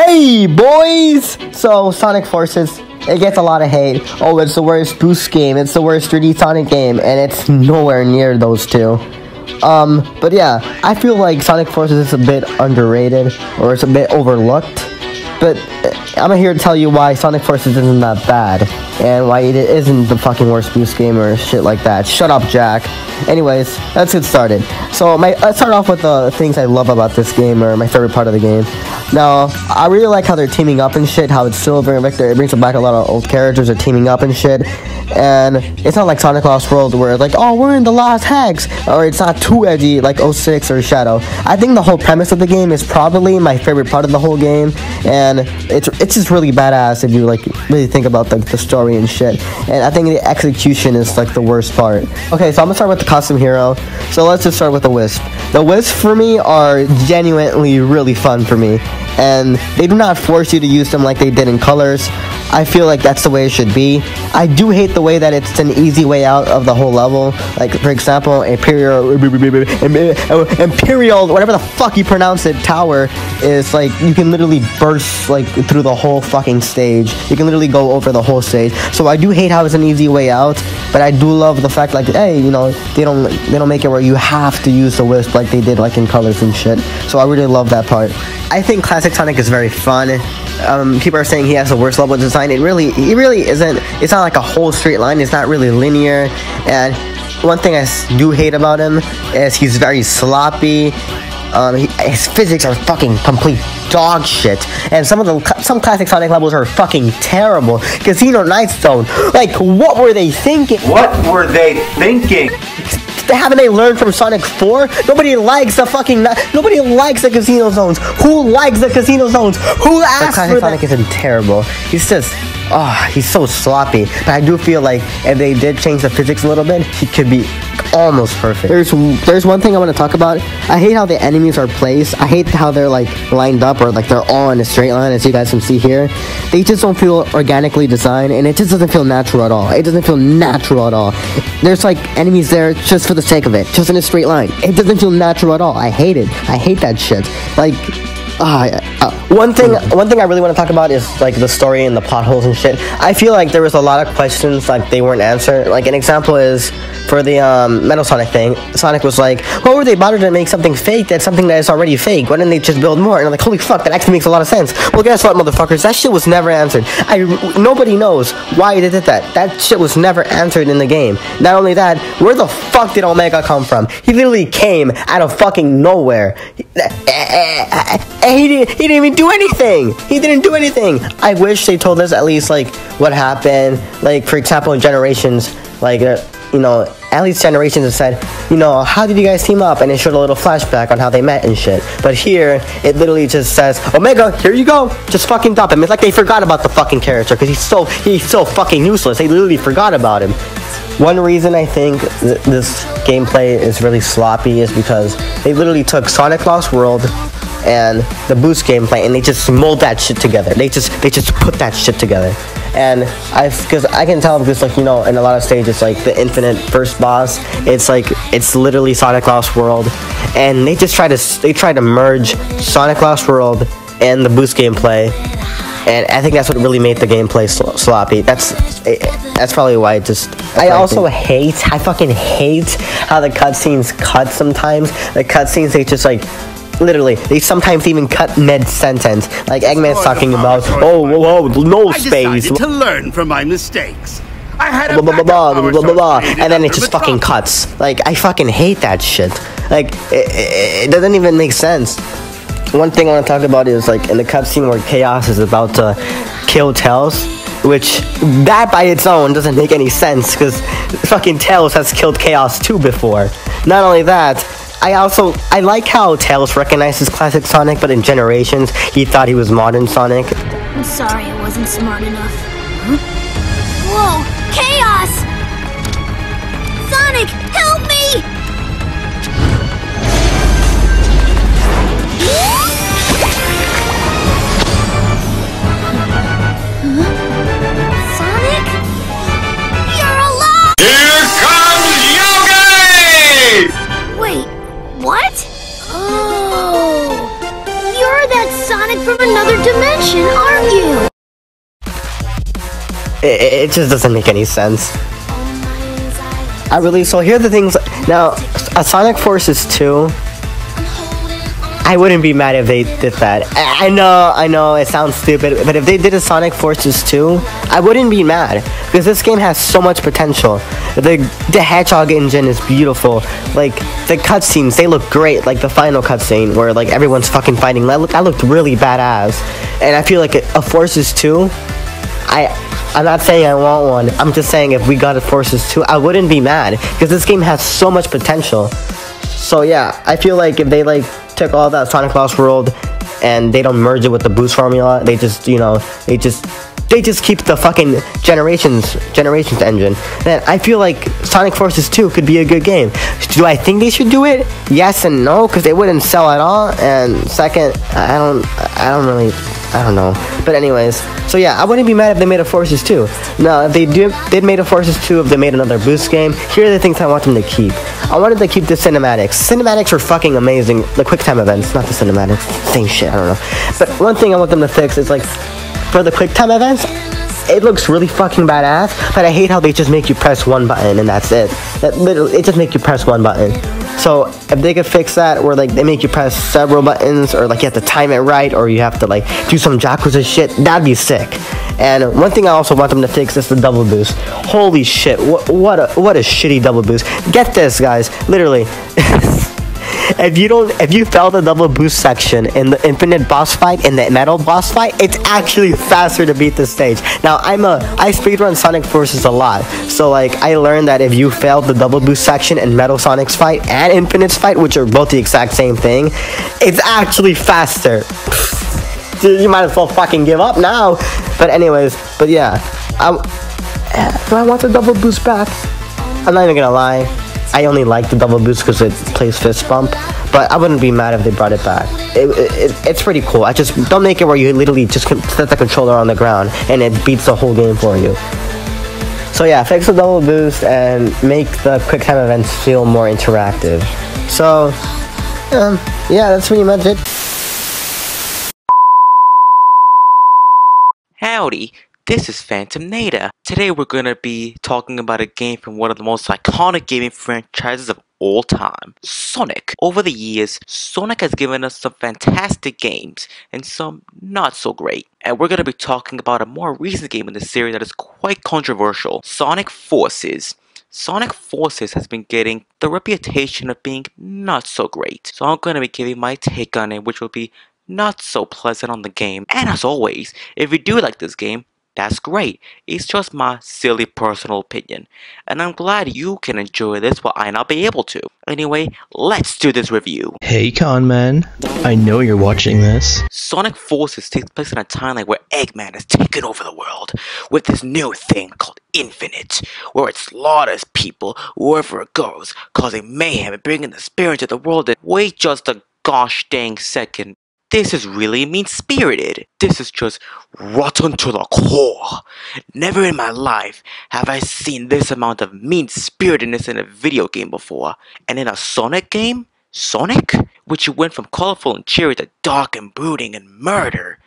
Hey boys! So Sonic Forces, it gets a lot of hate. Oh, it's the worst boost game, it's the worst 3D Sonic game, and it's nowhere near those two. But yeah, I feel like Sonic Forces is a bit underrated, or it's a bit overlooked. But I'm here to tell you why Sonic Forces isn't that bad, and why it isn't the fucking worst boost game or shit like that. Shut up, Jack. Anyways, let's get started. So let's start off with the things I love about this game, or my favorite part of the game. Now, I really like how they're teaming up and shit, how it's Silver and Victor. It brings back a lot of old characters are teaming up and shit. And it's not like Sonic Lost World where it's like, oh, we're in the Lost Hex, or it's not too edgy like 06 or Shadow. I think the whole premise of the game is probably my favorite part of the whole game, and it's just really badass if you like really think about the story and shit. And I think the execution is like the worst part. Okay, so I'm gonna start with the custom hero. So let's just start with the Wisp. The Wisp for me are genuinely really fun for me, and they do not force you to use them like they did in Colors. I feel like that's the way it should be. I do hate the way that it's an easy way out of the whole level. Like, for example, Imperial, whatever the fuck you pronounce it, tower, is like, you can literally burst, like, through the whole fucking stage. You can literally go over the whole stage. So I do hate how it's an easy way out, but I do love the fact, like, hey, you know, they don't make it where you have to use the Wisp like they did, like, in Colors and shit. So I really love that part. I think Classic Sonic is very fun. People are saying he has the worst level design. He really isn't. It's not like a whole straight line. It's not really linear. And one thing I do hate about him is he's very sloppy. His physics are fucking complete dog shit. And some Classic Sonic levels are fucking terrible. Casino Night Zone. Like, what were they thinking? What were they thinking? Haven't they learned from Sonic 4? Nobody likes the casino zones. Who likes the casino zones? Who asked for that? Sonic isn't terrible. He's just, he's so sloppy. But I do feel like if they did change the physics a little bit, he could be almost perfect. There's one thing I want to talk about. I hate how the enemies are placed. I hate how they're like lined up, or like they're all in a straight line, as you guys can see here. They just don't feel organically designed, and it just doesn't feel natural at all. It doesn't feel natural at all. There's like enemies there just for the sake of it, just in a straight line. It doesn't feel natural at all. I hate it. I hate that shit. Like, one thing I really want to talk about is like the story and the plot holes and shit. I feel like there was a lot of questions like they weren't answered. Like, an example is for the Metal Sonic thing. Sonic was like, what were they bothered to make something fake that's something that is already fake? Why didn't they just build more? And I'm like, holy fuck, that actually makes a lot of sense. Well, guess what, motherfuckers? That shit was never answered. Nobody knows why they did that. That shit was never answered in the game. Not only that, where the fuck did Omega come from? He literally came out of fucking nowhere. He didn't even do anything. He didn't do anything. I wish they told us at least like what happened. Like, for example, in Generations, like you know, at least Generations have said, you know, how did you guys team up? And it showed a little flashback on how they met and shit. But here, it literally just says, Omega, here you go. Just fucking dump him. It's like they forgot about the fucking character, because he's so fucking useless. They literally forgot about him. One reason I think this gameplay is really sloppy is because they literally took Sonic Lost World and the boost gameplay, and they just mold that shit together. They just put that shit together. And because I can tell, because like, you know, in a lot of stages, like the infinite first boss, it's literally Sonic Lost World, and they try to merge Sonic Lost World and the boost gameplay. And I think that's what really made the gameplay sloppy. That's probably why I fucking hate how the cutscenes cut sometimes. The cutscenes, they just like, literally, they sometimes even cut mid-sentence. Like, Eggman's talking about, whoa, no space. I decided to learn from my mistakes. I had a and then it just fucking cuts. Like, I fucking hate that shit. Like, it doesn't even make sense. One thing I want to talk about is, like, in the cutscene where Chaos is about to kill Tails, which, that by its own doesn't make any sense, because fucking Tails has killed Chaos 2 before. Not only that, I like how Tails recognizes Classic Sonic, but in Generations, he thought he was modern Sonic. I'm sorry I wasn't smart enough. Huh? Whoa! Chaos! Sonic, help me! Sonic? You're alive! Here comes Yogi! Wait, what? Oh, you're that Sonic from another dimension! magician, aren't you? It just doesn't make any sense. So here are the things. Now, a Sonic Forces 2, I wouldn't be mad if they did that. I know, it sounds stupid, but if they did a Sonic Forces 2, I wouldn't be mad, because this game has so much potential. The Hedgehog engine is beautiful. Like, the cutscenes, they look great. Like, the final cutscene, where, like, everyone's fucking fighting, that looked really badass. And I feel like a Forces 2, I'm not saying I want one, I'm just saying if we got a Forces 2, I wouldn't be mad, because this game has so much potential. So yeah, I feel like if they, like, took all that Sonic Lost World and they don't merge it with the boost formula, they just, you know, they just keep the fucking generations engine, then I feel like Sonic Forces 2 could be a good game. Do I think they should do it? Yes and no, because they wouldn't sell at all, and second, I don't know. But anyways, so yeah, I wouldn't be mad if they made a Forces 2. Now, if they did made a Forces 2, if they made another boost game, here are the things I want them to keep. I wanted to keep the cinematics. Cinematics are fucking amazing. The QuickTime events, not the cinematics. Same shit, I don't know. But one thing I want them to fix is, like, for the QuickTime events, it looks really fucking badass, but I hate how they just make you press one button and that's it. It just make you press one button. So if they could fix that, where like they make you press several buttons, or like you have to time it right, or you have to like do some Yakuza shit, that'd be sick. And one thing I also want them to fix is the double boost. Holy shit, what a shitty double boost. Get this, guys, literally. If you fail the double boost section in the infinite boss fight, in the metal boss fight, it's actually faster to beat the stage. Now, I speedrun Sonic Forces a lot, so like I learned that if you fail the double boost section in Metal Sonic's fight and Infinite's fight, which are both the exact same thing, it's actually faster. You might as well fucking give up now. But anyways, but yeah, do I want the double boost back? I'm not even gonna lie, I only like the double boost because it plays fist bump, but I wouldn't be mad if they brought it back. It's pretty cool. I just don't make it where you literally just set the controller on the ground and it beats the whole game for you. So yeah, fix the double boost and make the QuickTime events feel more interactive. So yeah, that's pretty much it. Howdy, this is PhantomStrider. Today we're gonna be talking about a game from one of the most iconic gaming franchises of all time, Sonic. Over the years, Sonic has given us some fantastic games and some not so great. And we're gonna be talking about a more recent game in the series that is quite controversial, Sonic Forces. Sonic Forces has been getting the reputation of being not so great, so I'm gonna be giving my take on it, which will be not so pleasant on the game. And as always, if you do like this game, that's great. It's just my silly personal opinion, and I'm glad you can enjoy this while I not be able to. Anyway, let's do this review. Hey Conman, I know you're watching this. Sonic Forces takes place in a timeline where Eggman has taken over the world with this new thing called Infinite, where it slaughters people wherever it goes, causing mayhem and bringing the spirit into the world. And wait just a gosh dang second. This is really mean-spirited. This is just rotten to the core. Never in my life have I seen this amount of mean-spiritedness in a video game before. And in a Sonic game? Sonic? Which went from colorful and cheery to dark and brooding and murder.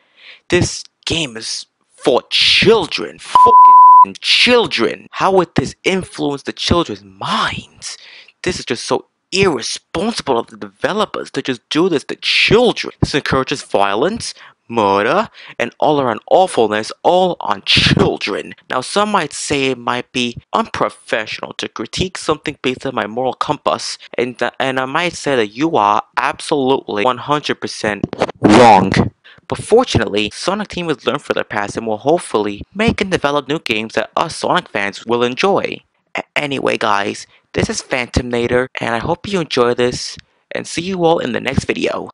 This game is for children. Fucking children. How would this influence the children's minds? This is just so irresponsible of the developers to just do this to children. This encourages violence, murder, and all-around awfulness all on children. Now, some might say it might be unprofessional to critique something based on my moral compass, and I might say that you are absolutely 100% wrong. But fortunately, Sonic Team has learned from their past and will hopefully make and develop new games that us Sonic fans will enjoy. Anyway guys, this is PhantomStrider, and I hope you enjoy this, and see you all in the next video.